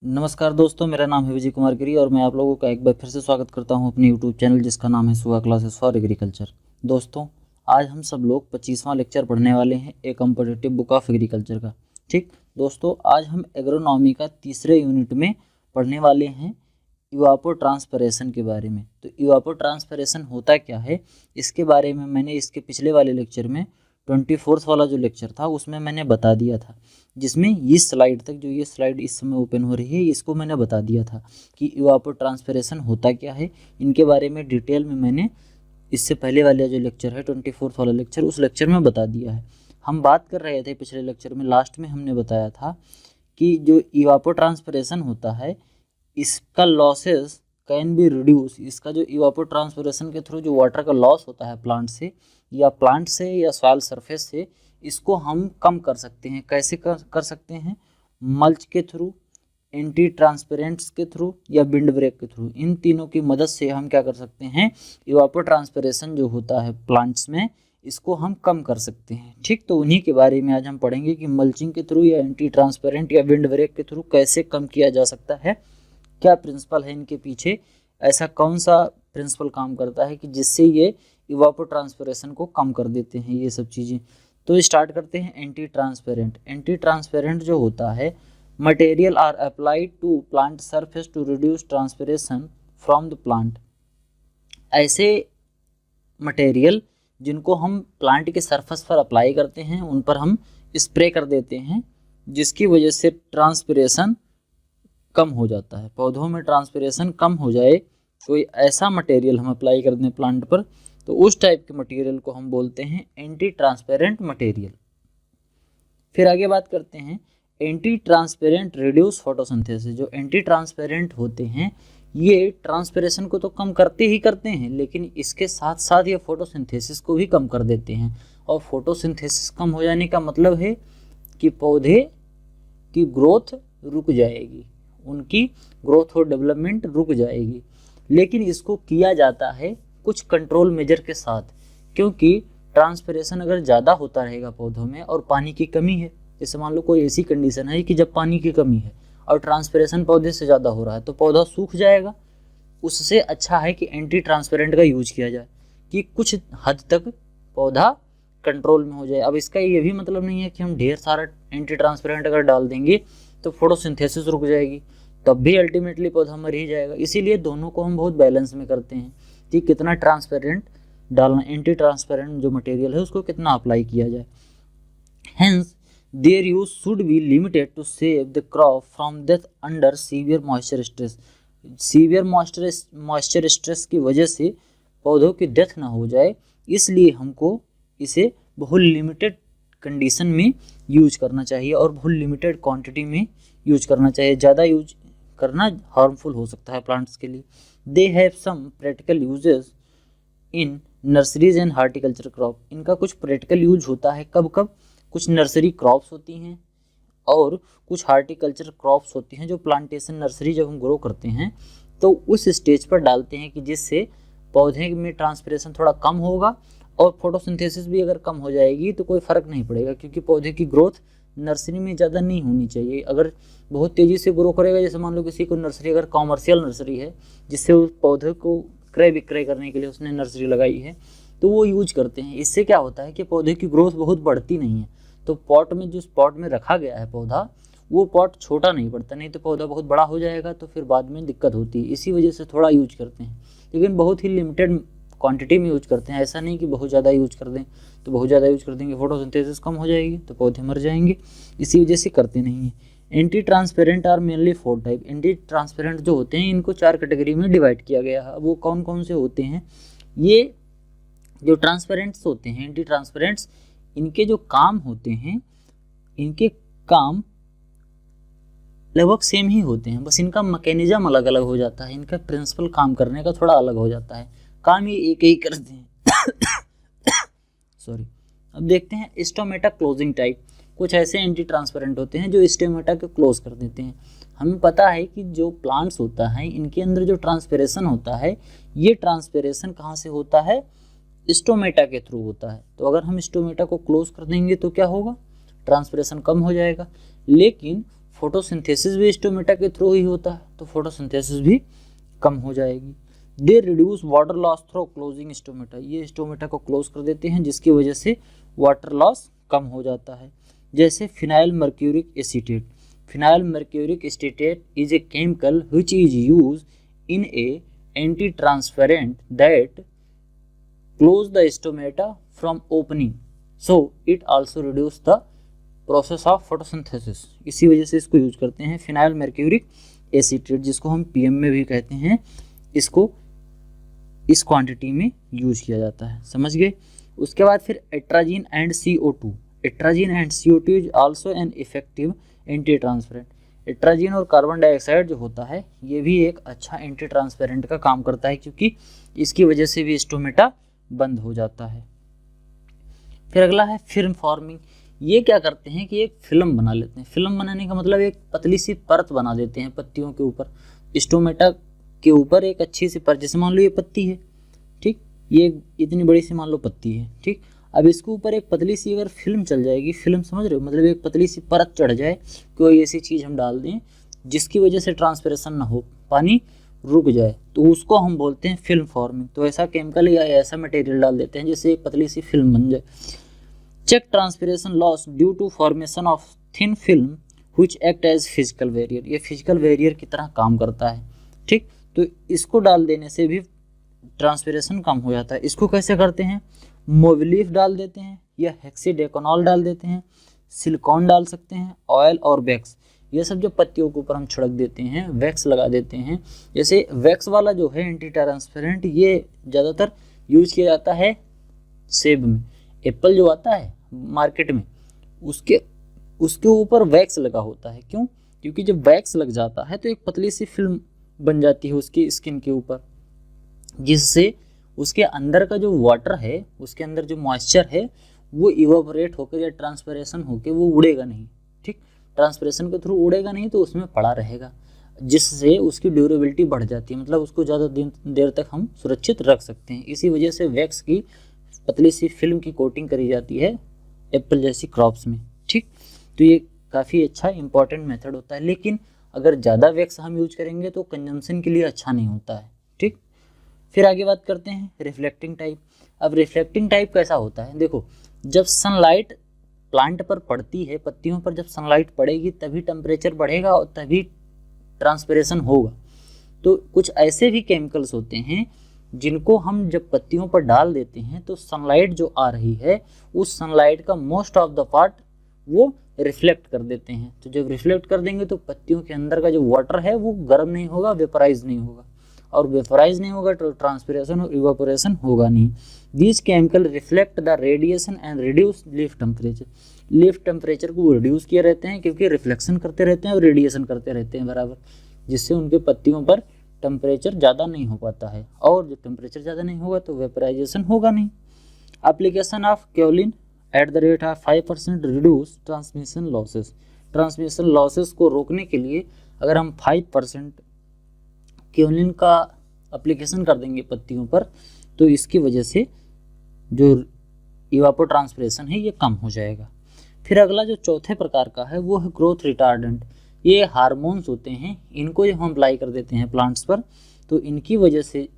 नमस्कार दोस्तों, मेरा नाम है विजय कुमार गिरी और मैं आप लोगों का एक बार फिर से स्वागत करता हूं अपने यूट्यूब चैनल जिसका नाम है सुगा क्लासेस फॉर एग्रीकल्चर। दोस्तों, आज हम सब लोग 25वां लेक्चर पढ़ने वाले हैं ए कॉम्पिटिटिव बुक ऑफ एग्रीकल्चर का। ठीक दोस्तों, आज हम एग्रोनॉमी का तीसरे यूनिट में पढ़ने वाले हैं इवापोट्रांसपिरेशन के बारे में। तो इवापोट्रांसपिरेशन होता क्या है, इसके बारे में मैंने इसके पिछले वाले लेक्चर में 24 वाला जो लेक्चर था उसमें मैंने बता दिया था, जिसमें इस स्लाइड तक, जो ये स्लाइड इस समय ओपन हो रही है, इसको मैंने बता दिया था कि इवापोट्रांसपिरेशन होता क्या है। इनके बारे में डिटेल में मैंने इससे पहले वाला जो लेक्चर है 24 वाला लेक्चर, उस लेक्चर में बता दिया है। हम बात कर रहे थे पिछले लेक्चर में, लास्ट में हमने बताया था कि जो इवापोट्रांसपिरेशन होता है इसका लॉसेस कैन बी रिड्यूस। इसका जो इवापोट्रांसपिरेशन के थ्रू जो वाटर का लॉस होता है प्लांट से या सॉइल सरफेस से, इसको हम कम कर सकते हैं। कैसे कर सकते हैं? मल्च के थ्रू, एंटी ट्रांसपेरेंट्स के थ्रू या विंड ब्रेक के थ्रू। इन तीनों की मदद से हम क्या कर सकते हैं, इवापोट्रांसपिरेशन जो होता है प्लांट्स में, इसको हम कम कर सकते हैं। ठीक, तो उन्हीं के बारे में आज हम पढ़ेंगे कि मल्चिंग के थ्रू या एंटी ट्रांसपेरेंट या विंड ब्रेक के थ्रू कैसे कम किया जा सकता है, क्या प्रिंसिपल है इनके पीछे, ऐसा कौन सा प्रिंसिपल काम करता है कि जिससे ये इवापोट्रांसपिरेशन को कम कर देते हैं, ये सब चीज़ें। तो स्टार्ट करते हैं एंटी ट्रांसपेरेंट। एंटी ट्रांसपेरेंट जो होता है, material are applied to plant surface to reduce transpiration from the plant. ऐसे मटेरियल जिनको हम प्लांट के सरफेस पर अप्लाई करते हैं, उन पर हम स्प्रे कर देते हैं, जिसकी वजह से ट्रांसपिरेशन कम हो जाता है। पौधों में ट्रांसपिरेशन कम हो जाए, कोई ऐसा मटेरियल हम अप्लाई कर दें प्लांट पर, तो उस टाइप के मटेरियल को हम बोलते हैं एंटी ट्रांसपेरेंट मटेरियल। फिर आगे बात करते हैं एंटी ट्रांसपेरेंट रिड्यूस फोटोसिंथेसिस। जो एंटी ट्रांसपेरेंट होते हैं ये ट्रांसपिरेशन को तो कम करते ही करते हैं, लेकिन इसके साथ साथ ये फोटोसिंथेसिस को भी कम कर देते हैं। और फोटोसिंथेसिस कम हो जाने का मतलब है कि पौधे की ग्रोथ रुक जाएगी, उनकी ग्रोथ और डेवलपमेंट रुक जाएगी। लेकिन इसको किया जाता है कुछ कंट्रोल मेजर के साथ, क्योंकि ट्रांसपिरेशन अगर ज़्यादा होता रहेगा पौधों में और पानी की कमी है, जैसे मान लो कोई ऐसी कंडीशन है कि जब पानी की कमी है और ट्रांसपिरेशन पौधे से ज़्यादा हो रहा है, तो पौधा सूख जाएगा। उससे अच्छा है कि एंटी ट्रांसपेरेंट का यूज किया जाए कि कुछ हद तक पौधा कंट्रोल में हो जाए। अब इसका ये भी मतलब नहीं है कि हम ढेर सारा एंटी ट्रांसपेरेंट अगर डाल देंगे तो फोटोसिंथेसिस रुक जाएगी, तब भी अल्टीमेटली पौधा मर ही जाएगा। इसीलिए दोनों को हम बहुत बैलेंस में करते हैं कि कितना ट्रांसपेरेंट डालना, एंटी ट्रांसपेरेंट जो मटेरियल है उसको कितना अप्लाई किया जाए। Hence their use should be limited to save the crop from death under severe moisture stress. Severe moisture stress की वजह से पौधों की डेथ ना हो जाए, इसलिए हमको इसे बहुत लिमिटेड कंडीशन में यूज करना चाहिए और बहुत लिमिटेड क्वांटिटी में यूज करना चाहिए। ज़्यादा यूज करना हार्मफुल हो सकता है प्लांट्स के लिए। They have some practical uses in nurseries and horticulture crop. इनका कुछ प्रैक्टिकल यूज होता है कब कब? कुछ नर्सरी क्रॉप्स होती हैं और कुछ हार्टिकल्चर क्रॉप्स होती हैं जो प्लांटेशन नर्सरी जब हम ग्रो करते हैं तो उस स्टेज पर डालते हैं कि जिससे पौधे में ट्रांसपिरेशन थोड़ा कम होगा और फोटोसिंथेसिस भी अगर कम हो जाएगी तो कोई फ़र्क नहीं पड़ेगा, क्योंकि पौधे की ग्रोथ नर्सरी में ज़्यादा नहीं होनी चाहिए। अगर बहुत तेज़ी से ग्रो करेगा, जैसे मान लो किसी को नर्सरी अगर कॉमर्शियल नर्सरी है जिससे उस पौधे को क्रय विक्रय करने के लिए उसने नर्सरी लगाई है, तो वो यूज करते हैं। इससे क्या होता है कि पौधे की ग्रोथ बहुत बढ़ती नहीं है, तो पॉट में, जिस पॉट में रखा गया है पौधा, वो पॉट छोटा नहीं पड़ता, नहीं तो पौधा बहुत बड़ा हो जाएगा तो फिर बाद में दिक्कत होती है। इसी वजह से थोड़ा यूज करते हैं, लेकिन बहुत ही लिमिटेड क्वांटिटी में यूज करते हैं। ऐसा नहीं कि बहुत ज़्यादा यूज कर दें, तो बहुत ज़्यादा यूज कर देंगे फोटोसिंथेसिस कम हो जाएगी तो पौधे मर जाएंगे, इसी वजह से करते नहीं हैं। Anti transparent are mainly 4 type. Anti transparent जो होते हैं इनको 4 कैटेगरी में डिवाइड किया गया है। वो कौन कौन से होते हैं? ये जो ट्रांसपेरेंट्स होते हैं, एंटी ट्रांसपेरेंट्स, इनके जो काम होते हैं, इनके काम लगभग सेम ही होते हैं, बस इनका मैकेनिज्म अलग अलग हो जाता है, इनका प्रिंसिपल काम करने का थोड़ा अलग हो जाता है, काम ये एक ही करते हैं। सॉरी। अब देखते हैं स्टोमेटा क्लोजिंग टाइप। कुछ ऐसे एंटी ट्रांसपेरेंट होते हैं जो स्टोमेटा को क्लोज कर देते हैं। हमें पता है कि जो प्लांट्स होता है इनके अंदर जो ट्रांसपिरेशन होता है, ये ट्रांसपिरेशन कहाँ से होता है? स्टोमेटा के थ्रू होता है। तो अगर हम स्टोमेटा को क्लोज कर देंगे तो क्या होगा? ट्रांसपिरेशन कम हो जाएगा। लेकिन फोटोसिंथेसिस भी स्टोमेटा के थ्रू ही होता है, तो फोटोसिंथेसिस भी कम हो जाएगी। They reduce water loss through closing stomata, ये स्टोमेटा को क्लोज कर देते हैं जिसकी वजह से वाटर लॉस कम हो जाता है। जैसे phenyl mercuric acetate, phenyl mercuric acetate is a chemical which is use in A anti transparent that close the stomata from opening, so it also reduce the process of photosynthesis. इसी वजह से इसको use करते हैं phenyl mercuric acetate, जिसको हम PM में भी कहते हैं, इसको इस क्वांटिटी में यूज किया जाता है, समझ गए। उसके बाद फिर atrazine and CO2, atrazine and CO2 is also an effective anti transparent. Atrazine और कार्बन डाइऑक्साइड जो होता है ये भी एक अच्छा एंटी ट्रांसपेरेंट का काम करता है, क्योंकि इसकी वजह से भी स्टोमेटा बंद हो जाता है। फिर अगला है फिल्म फॉर्मिंग, ये क्या करते हैं कि एक फिल्म बना लेते हैं। फिल्म बनाने का मतलब एक पतली सी परत बना देते हैं पत्तियों के ऊपर, स्टोमेटा के ऊपर एक अच्छी सी परत, जैसे मान लो ये पत्ती है, ठीक, ये इतनी बड़ी सी मान लो पत्ती है, ठीक। अब इसके ऊपर एक पतली सी अगर फिल्म चल जाएगी, फिल्म समझ रहे हो, मतलब एक पतली सी परत चढ़ जाए, कोई ऐसी चीज़ हम डाल दें जिसकी वजह से ट्रांसपिरेशन ना हो, पानी रुक जाए, तो उसको हम बोलते हैं फिल्म फॉर्मिंग। तो ऐसा केमिकल या ऐसा मटेरियल डाल देते हैं जिससे एक पतली सी फिल्म बन जाए। Check transpiration loss due to formation of thin film which act as physical barrier, ये फिजिकल बैरियर की तरह काम करता है, ठीक। तो इसको डाल देने से भी ट्रांसपिरेशन कम हो जाता है। इसको कैसे करते हैं, मोबिलीफ डाल देते हैं या हेक्सीडेकोनॉल डाल देते हैं, सिलिकॉन डाल सकते हैं, ऑयल और वैक्स, ये सब जो पत्तियों के ऊपर हम छिड़क देते हैं, वैक्स लगा देते हैं। जैसे वैक्स वाला जो है एंटी ट्रांसपेरेंट, ये ज़्यादातर यूज किया जाता है सेब में, एप्पल जो आता है मार्केट में उसके ऊपर वैक्स लगा होता है। क्यों, क्योंकि जब वैक्स लग जाता है तो एक पतली सी फिल्म बन जाती है उसकी स्किन के ऊपर, जिससे उसके अंदर का जो वाटर है, उसके अंदर जो मॉइस्चर है वो इवापोरेट होकर या ट्रांसपिरेशन होकर वो उड़ेगा नहीं, ठीक। ट्रांसपिरेशन के थ्रू उड़ेगा नहीं तो उसमें पड़ा रहेगा, जिससे उसकी ड्यूरेबिलिटी बढ़ जाती है, मतलब उसको ज़्यादा देर तक हम सुरक्षित रख सकते हैं। इसी वजह से वैक्स की पतली सी फिल्म की कोटिंग करी जाती है एप्पल जैसी क्रॉप्स में, ठीक। तो ये काफ़ी अच्छा इंपॉर्टेंट मेथड होता है, लेकिन अगर ज़्यादा वैक्स हम यूज करेंगे तो कंजम्पशन के लिए अच्छा नहीं होता है, ठीक। फिर आगे बात करते हैं रिफ्लेक्टिंग टाइप। अब रिफ्लेक्टिंग टाइप कैसा होता है, देखो जब सनलाइट प्लांट पर पड़ती है, पत्तियों पर जब सनलाइट पड़ेगी तभी टेम्परेचर बढ़ेगा और तभी ट्रांसपिरेशन होगा। तो कुछ ऐसे भी केमिकल्स होते हैं जिनको हम जब पत्तियों पर डाल देते हैं तो सनलाइट जो आ रही है उस सनलाइट का मोस्ट ऑफ द पार्ट वो रिफ्लेक्ट कर देते हैं। तो जब रिफ्लेक्ट कर देंगे तो पत्तियों के अंदर का जो वाटर है वो गर्म नहीं होगा, वेपराइज नहीं होगा, और वेपराइज नहीं होगा तो ट्रांसपिरेशन और इवापोरेशन होगा नहीं। This chemical reflect the radiation and reduce leaf temperature, leaf temperature को रिड्यूस किए रहते हैं क्योंकि रिफ्लेक्शन करते रहते हैं और रेडिएशन करते रहते हैं बराबर, जिससे उनके पत्तियों पर टेम्परेचर ज़्यादा नहीं हो पाता है, और जब टेम्परेचर ज़्यादा नहीं होगा तो वेपराइजेशन होगा नहीं। Application of kaolin at the rate of 5% reduce transmission losses, transmission losses को रोकने के लिए अगर हम 5% क्योलिन का एप्लीकेशन कर देंगे पत्तियों पर तो इसकी वजह से जो इवापोट्रांसपिरेशन है ये कम हो जाएगा। फिर अगला जो चौथे प्रकार का है वो है ग्रोथ रिटार्डेंट। ये हार्मोन्स होते हैं, इनको जब हम अप्लाई कर देते हैं प्लांट्स पर तो इनकी वजह से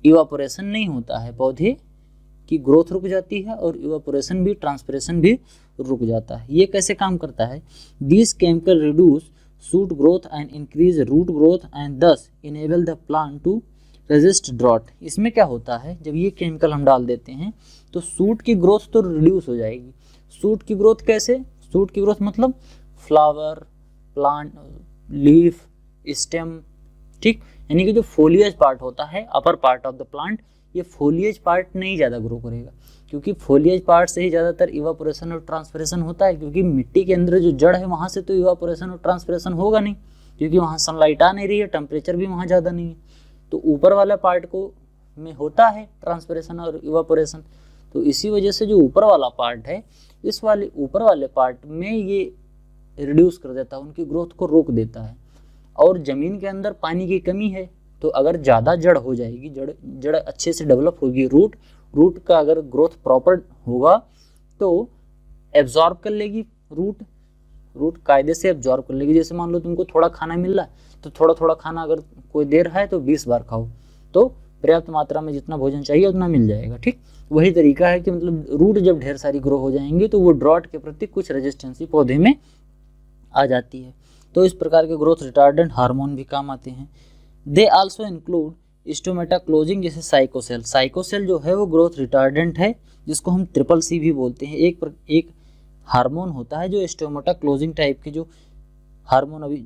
इवापोरेशन नहीं होता है, पौधे की ग्रोथ रुक जाती है और इवापोरेशन भी, ट्रांसपिरेशन भी रुक जाता है। ये कैसे काम करता है, this chemical reduce shoot growth and increase root growth and thus enable the plant to resist drought. इसमें क्या होता है, जब ये केमिकल हम डाल देते हैं तो सूट की ग्रोथ तो रिड्यूस हो जाएगी। सूट की ग्रोथ कैसे, सूट की ग्रोथ मतलब फ्लावर, प्लांट, लीफ, स्टेम, ठीक, यानी कि जो फोलिएज पार्ट होता है upper part of the plant, ये फोलिएज पार्ट नहीं ज़्यादा ग्रो करेगा क्योंकि फोलिएज पार्ट से ही ज़्यादातर इवापोरेशन और ट्रांसपिरेशन होता है, क्योंकि मिट्टी के अंदर जो जड़ है वहाँ से तो इवापोरेशन और ट्रांसपिरेशन होगा नहीं क्योंकि वहाँ सनलाइट आ नहीं रही है, टेम्परेचर भी वहाँ ज़्यादा नहीं है। तो ऊपर वाला पार्ट को में होता है ट्रांसपिरेशन और इवापोरेशन, तो इसी वजह से जो ऊपर वाला पार्ट है इस वाले ऊपर वाले पार्ट में ये रिड्यूस कर देता है, उनकी ग्रोथ को रोक देता है। और ज़मीन के अंदर पानी की कमी है तो अगर ज़्यादा जड़ हो जाएगी, जड़ अच्छे से डेवलप होगी, रूट का अगर ग्रोथ प्रॉपर होगा तो एब्जॉर्ब कर लेगी रूट कायदे से एब्जॉर्ब कर लेगी। जैसे मान लो तुमको थोड़ा खाना मिल रहा है तो थोड़ा थोड़ा खाना अगर कोई दे रहा है तो 20 बार खाओ, तो पर्याप्त मात्रा में जितना भोजन चाहिए उतना मिल जाएगा। ठीक, वही तरीका है कि मतलब रूट जब ढेर सारी ग्रो हो जाएंगी तो वो ड्रॉट के प्रति कुछ रेजिस्टेंसी पौधे में आ जाती है। तो इस प्रकार के ग्रोथ रिटार्डेंट हार्मोन भी काम आते हैं। They also include stomata closing, जैसे साइकोसेल। साइकोसेल जो है वो ग्रोथ रिटार्डेंट है, जिसको हम ट्रिपल सी भी बोलते हैं। एक हार्मोन होता है जो स्टोमेटा क्लोजिंग टाइप के जो हार्मोन, अभी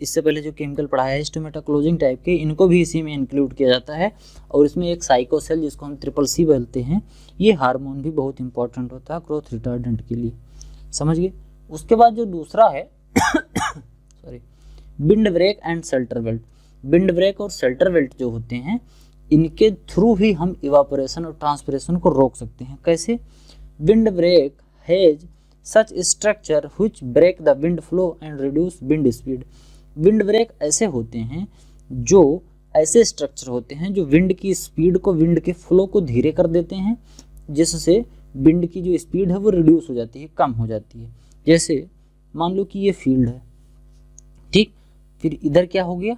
इससे पहले जो केमिकल पढ़ाया है स्टोमेटा क्लोजिंग टाइप के, इनको भी इसी में इंक्लूड किया जाता है। और इसमें एक साइकोसेल जिसको हम ट्रिपल सी बोलते हैं, ये हार्मोन भी बहुत इंपॉर्टेंट होता है ग्रोथ रिटार्डेंट के लिए। समझ गए। उसके बाद जो दूसरा है sorry, wind break and shelter belt. Wind break और शेल्टर बेल्ट जो होते हैं, इनके थ्रू ही हम इवापोरेशन और ट्रांसपिरेशन को रोक सकते हैं। कैसे? Wind break has such structure which break the wind flow and reduce wind speed. Wind break ऐसे होते हैं, जो ऐसे स्ट्रक्चर होते हैं जो विंड की स्पीड को, विंड के फ्लो को धीरे कर देते हैं, जिससे विंड की जो स्पीड है वो रिड्यूस हो जाती है, कम हो जाती है। जैसे मान लो कि ये फील्ड है, ठीक, फिर इधर क्या हो गया,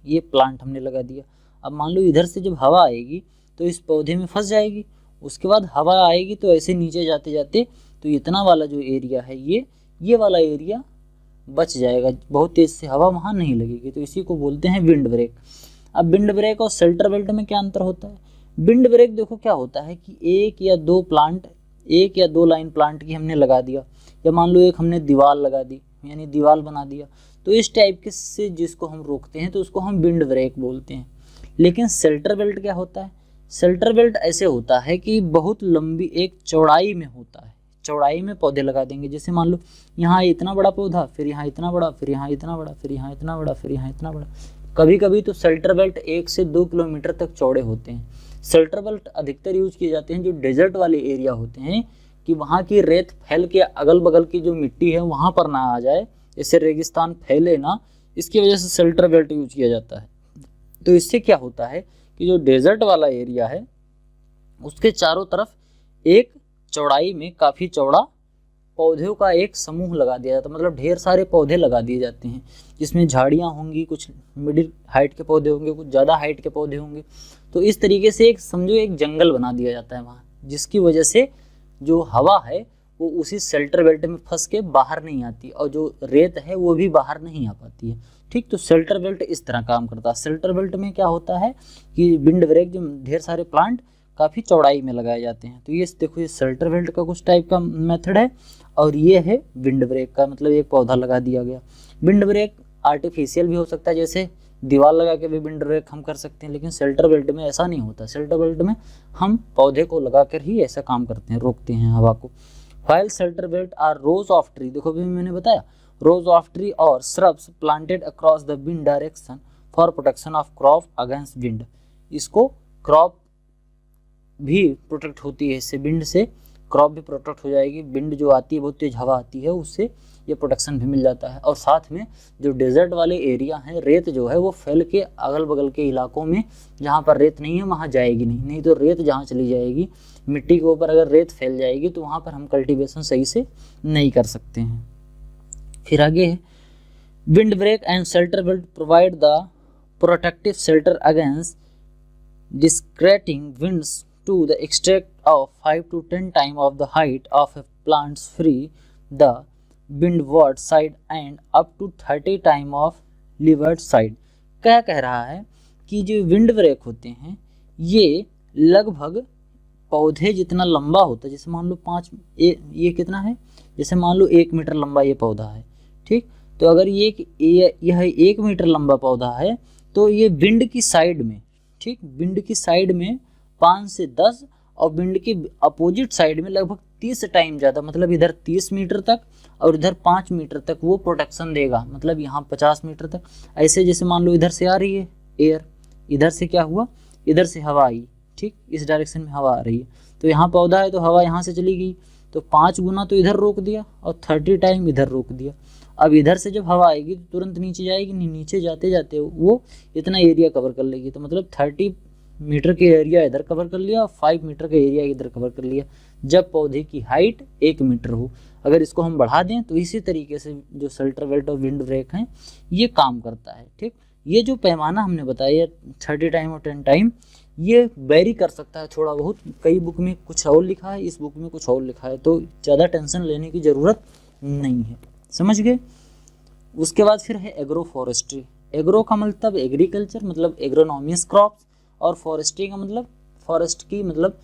ये प्लांट हमने लगा दिया। अब मान लो इधर से जब हवा आएगी तो इस पौधे में फंस जाएगी, उसके बाद हवा आएगी तो ऐसे नीचे जाते जाते तो इतना वाला जो एरिया है, ये वाला एरिया बच जाएगा, बहुत तेज से हवा वहाँ नहीं लगेगी। तो इसी को बोलते हैं विंड ब्रेक। अब विंड ब्रेक और शेल्टर बेल्ट में क्या अंतर होता है? विंड ब्रेक देखो क्या होता है कि एक या दो लाइन प्लांट की हमने लगा दिया, या मान लो एक हमने दीवार लगा दी, यानी दीवार बना दिया, तो इस टाइप के से जिसको हम रोकते हैं तो उसको हम विंड ब्रेक बोलते हैं। लेकिन शेल्टर बेल्ट क्या होता है? शेल्टर बेल्ट ऐसे होता है कि बहुत लंबी एक चौड़ाई में होता है, चौड़ाई में पौधे लगा देंगे। जैसे मान लो यहाँ इतना बड़ा पौधा, फिर यहाँ इतना बड़ा, फिर यहाँ इतना बड़ा, फिर यहाँ इतना बड़ा, फिर यहाँ इतना बड़ा। कभी कभी तो शेल्टर बेल्ट 1 से 2 किलोमीटर तक चौड़े होते हैं। शेल्टर बेल्ट अधिकतर यूज किए जाते हैं जो डेजर्ट वाले एरिया होते हैं, कि वहाँ की रेत फैल के अगल बगल की जो मिट्टी है वहाँ पर ना आ जाए, इससे रेगिस्तान फैले ना, इसकी वजह से शेल्टर बेल्ट यूज किया जाता है। तो इससे क्या होता है कि जो डेजर्ट वाला एरिया है उसके चारों तरफ एक चौड़ाई में काफ़ी चौड़ा पौधों का एक समूह लगा दिया जाता है, मतलब ढेर सारे पौधे लगा दिए जाते हैं, जिसमें झाड़ियाँ होंगी, कुछ मिडिल हाइट के पौधे होंगे, कुछ ज़्यादा हाइट के पौधे होंगे। तो इस तरीके से एक समझो एक जंगल बना दिया जाता है वहाँ, जिसकी वजह से जो हवा है वो उसी शेल्टर बेल्ट में फंस के बाहर नहीं आती, और जो रेत है वो भी बाहर नहीं आ पाती है। ठीक, तो शेल्टर बेल्ट इस तरह काम करता है। शेल्टर बेल्ट में क्या होता है कि विंड ब्रेक जो ढेर सारे प्लांट काफ़ी चौड़ाई में लगाए जाते हैं। तो ये देखो, ये शेल्टर बेल्ट का कुछ टाइप का मेथड है, और ये है विंड ब्रेक का, मतलब एक पौधा लगा दिया गया। विंड ब्रेक आर्टिफिशियल भी हो सकता है, जैसे दीवार लगा के भी विंड ब्रेक हम कर सकते हैं, लेकिन शेल्टर बेल्ट में ऐसा नहीं होता। शेल्टर बेल्ट में हम पौधे को लगा कर ही ऐसा काम करते हैं, रोकते हैं हवा को। While shelter belt are rows of tree, देखो भी मैंने बताया, रोज ऑफ ट्री और shrubs planted across the wind direction for protection of crop against wind. इसको क्रॉप भी प्रोटेक्ट होती है, इससे विंड से क्रॉप भी प्रोटेक्ट हो जाएगी। विंड जो आती है, बहुत तेज हवा आती है, उससे ये प्रोटेक्शन भी मिल जाता है। और साथ में जो डेजर्ट वाले एरिया हैं, रेत जो है वो फैल के अगल बगल के इलाकों में, जहाँ पर रेत नहीं है वहाँ जाएगी नहीं तो रेत जहाँ चली जाएगी, मिट्टी के ऊपर अगर रेत फैल जाएगी तो वहाँ पर हम कल्टीवेशन सही से नहीं कर सकते हैं। फिर आगे है, wind break and shelter belt provide the protective shelter against discreting winds to the extent of 5 to 10 times of the height of a plant's free the windward side and up to 30 times of leeward side। क्या कह रहा है कि जो wind break होते हैं ये लगभग पौधे जितना लंबा होता है, जैसे मान लो ये कितना है, जैसे मान लो 1 मीटर लंबा ये पौधा है, ठीक, तो अगर यह 1 मीटर लंबा पौधा है तो ये विंड की साइड में, ठीक, विंड की साइड में 5 से 10 और विंड की अपोजिट साइड में लगभग 30 टाइम ज़्यादा, मतलब इधर 30 मीटर तक और इधर 5 मीटर तक वो प्रोटेक्शन देगा, मतलब यहाँ 50 मीटर तक। ऐसे जैसे मान लो इधर से आ रही है एयर, इधर से क्या हुआ, इधर से हवा आई, ठीक, इस डायरेक्शन में हवा आ रही है, तो यहाँ पौधा है तो हवा यहाँ से चली गई, तो 5 गुना तो इधर रोक दिया और 30 टाइम इधर रोक दिया। अब इधर से जब हवा आएगी तो तुरंत नीचे जाएगी नहीं, नीचे जाते जाते वो इतना एरिया कवर कर लेगी, तो मतलब 30 मीटर के एरिया इधर कवर कर लिया और 5 मीटर का एरिया इधर कवर कर लिया, जब पौधे की हाइट 1 मीटर हो। अगर इसको हम बढ़ा दें तो इसी तरीके से जो शेल्टर बेल्ट और विंड ब्रेक हैं ये काम करता है। ठीक, ये जो पैमाना हमने बताया 30 टाइम और 10 टाइम, ये वेरी कर सकता है थोड़ा बहुत, कई बुक में कुछ और लिखा है, इस बुक में कुछ और लिखा है, तो ज़्यादा टेंशन लेने की ज़रूरत नहीं है। समझ गए। उसके बाद फिर है एग्रो फॉरेस्ट्री। एग्रो का मतलब एग्रीकल्चर, मतलब एग्रोनॉमियस क्रॉप्स, और फॉरेस्ट्री का मतलब फॉरेस्ट की मतलब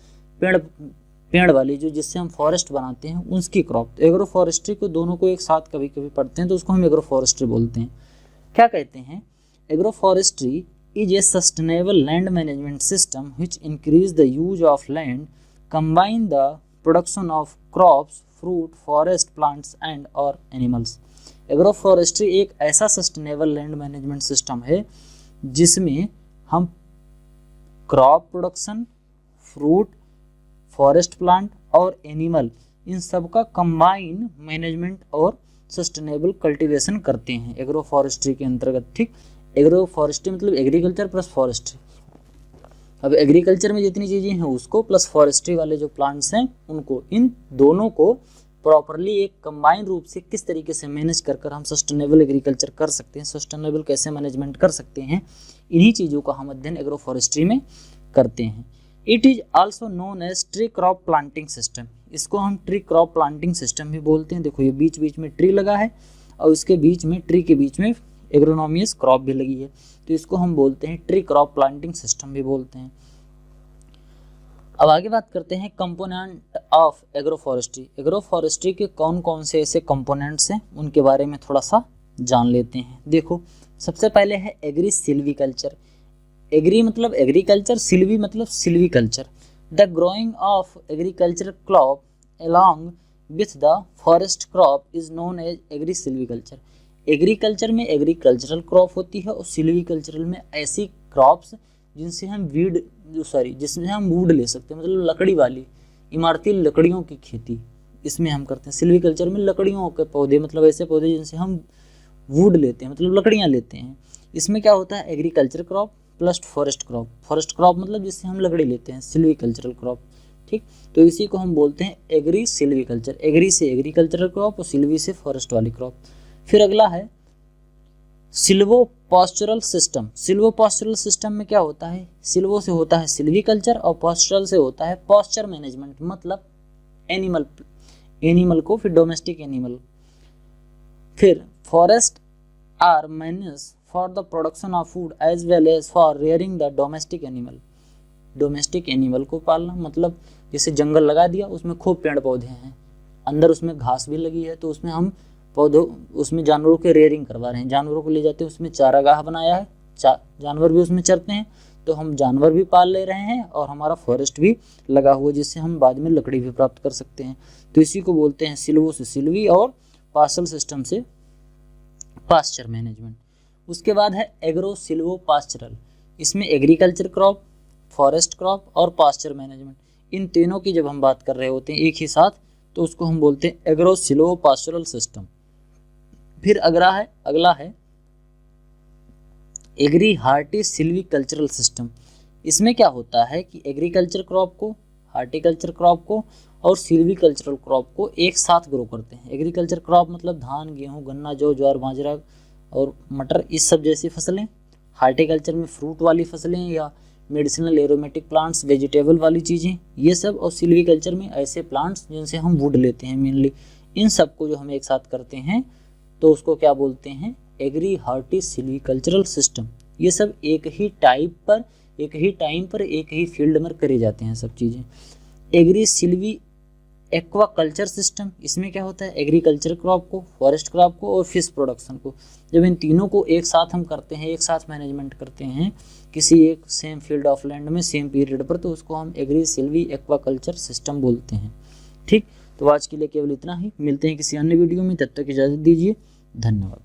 पेड़ वाली जो जिससे हम फॉरेस्ट बनाते हैं उसकी क्रॉप। एग्रो फॉरेस्ट्री को दोनों को एक साथ कभी कभी पढ़ते हैं तो उसको हम एग्रो फॉरेस्ट्री बोलते हैं। क्या कहते हैं, agro forestry is a sustainable land management system which increase the use of land, combine the production of crops, fruit, forest, plants and or animals। Agroforestry एक ऐसा सस्टेनेबल लैंड मैनेजमेंट सिस्टम है जिसमें हम crop production, fruit, forest plant और animal, इन सब का combine management और sustainable cultivation करते हैं एग्रोफॉरेस्ट्री के अंतर्गत। ठीक, एग्रो फॉरेस्ट्री मतलब एग्रीकल्चर प्लस फॉरेस्ट्री। अब एग्रीकल्चर में जितनी चीज़ें हैं उसको प्लस फॉरेस्ट्री वाले जो प्लांट्स हैं उनको, इन दोनों को प्रॉपरली एक कंबाइन रूप से किस तरीके से मैनेज कर हम सस्टेनेबल एग्रीकल्चर कर सकते हैं, सस्टेनेबल कैसे मैनेजमेंट कर सकते हैं, इन्हीं चीज़ों का हम अध्ययन एग्रो फॉरेस्ट्री में करते हैं। It is also known as tree crop planting system. इसको हम ट्री क्रॉप प्लांटिंग सिस्टम भी बोलते हैं। देखो ये बीच बीच में ट्री लगा है और उसके बीच में ट्री के बीच में एग्रोनॉमियस क्रॉप भी लगी है, तो इसको हम बोलते हैं ट्री क्रॉप प्लांटिंग सिस्टम भी बोलते हैं। अब आगे बात करते हैं कंपोनेंट ऑफ एग्रोफॉरेस्ट्री। एग्रोफॉरेस्ट्री के कौन कौन से ऐसे कंपोनेंट्स हैं उनके बारे में थोड़ा सा जान लेते हैं। देखो सबसे पहले है एग्री सिल्वीकल्चर। एग्री मतलब एग्रीकल्चर, सिल्वी मतलब silviculture. The growing of agriculture crop along with the forest crop is known as agri silviculture. Agriculture में एग्रीकल्चरल क्रॉप होती है और सिल्वीकल्चरल में ऐसी क्रॉप्स जिनसे हम जिसमें हम वुड ले सकते हैं, मतलब लकड़ी वाली इमारती लकड़ियों की खेती इसमें हम करते हैं। सिल्वीकल्चर में लकड़ियों के पौधे, मतलब ऐसे पौधे जिनसे हम वुड लेते हैं, मतलब लकड़ियाँ लेते हैं। इसमें क्या होता है, agriculture crop plus forest crop. Forest crop मतलब जिससे हम लकड़ी लेते हैं, सिल्वीकल्चरल क्रॉप। ठीक, तो इसी को हम बोलते हैं एग्री सिल्वीकल्चर। एग्री से एग्रीकल्चरल क्रॉप और सिल्वी से फॉरेस्ट वाली क्रॉप। फिर अगला है सिल्वो पास्चुरल सिस्टम। सिल्वो पास्चुरल सिस्टम में क्या होता है, सिल्वो से होता है सिल्वीकल्चर और पास्चुरल से होता है पास्चर मैनेजमेंट, मतलब एनिमल को, फिर डोमेस्टिक एनिमल। फिर forest are manage for the production of food as well as for rearing the domestic animal. Domestic animal को पालना मतलब जैसे जंगल लगा दिया, उसमें खूब पेड़ पौधे हैं, अंदर उसमें घास भी लगी है, तो उसमें हम पौधों उसमें जानवरों के रेयरिंग करवा रहे हैं, जानवरों को ले जाते हैं, उसमें चारागाह बनाया है, जानवर भी उसमें चरते हैं, तो हम जानवर भी पाल ले रहे हैं और हमारा फॉरेस्ट भी लगा हुआ जिससे हम बाद में लकड़ी भी प्राप्त कर सकते हैं। तो इसी को बोलते हैं सिल्वो से सिल्वी और पास्चर सिस्टम से पास्चर मैनेजमेंट। उसके बाद है एग्रो सिल्वो पास्चरल। इसमें एग्रीकल्चर क्रॉप, फॉरेस्ट क्रॉप और पास्चर मैनेजमेंट, इन तीनों की जब हम बात कर रहे होते हैं एक ही साथ, तो उसको हम बोलते हैं एग्रो सिल्वो पास्चरल सिस्टम। फिर अगला है एग्री हार्टी सिल्वीकल्चरल सिस्टम। इसमें क्या होता है कि एग्रीकल्चर क्रॉप को, हार्टिकल्चर क्रॉप को और सिल्वीकल्चरल क्रॉप को एक साथ ग्रो करते हैं। एग्रीकल्चर क्रॉप मतलब धान, गेहूं, गन्ना, जौ, ज्वार, बाजरा और मटर, इस सब जैसी फसलें। हार्टिकल्चर में फ्रूट वाली फसलें या मेडिसिनल एरोमेटिक प्लांट्स, वेजिटेबल वाली चीज़ें, ये सब। और सिल्वीकल्चर में ऐसे प्लांट्स जिनसे हम वुड लेते हैं मेनली। इन सब को जो हम एक साथ करते हैं तो उसको क्या बोलते हैं, एग्री हार्टी सिल्वीकल्चरल सिस्टम। ये सब एक ही टाइम पर एक ही फील्ड में करे जाते हैं सब चीज़ें। एग्री सिल्वी एक्वाकल्चर सिस्टम, इसमें क्या होता है, एग्रीकल्चर क्रॉप को, फॉरेस्ट क्रॉप को और फिश प्रोडक्शन को, जब इन तीनों को एक साथ हम करते हैं, एक साथ मैनेजमेंट करते हैं किसी एक सेम फील्ड ऑफ लैंड में सेम पीरियड पर, तो उसको हम एग्री सिल्वी एक्वाकल्चर सिस्टम बोलते हैं। ठीक, तो आज के लिए केवल इतना ही, मिलते हैं किसी अन्य वीडियो में, तब तक इजाज़त दीजिए, धन्यवाद।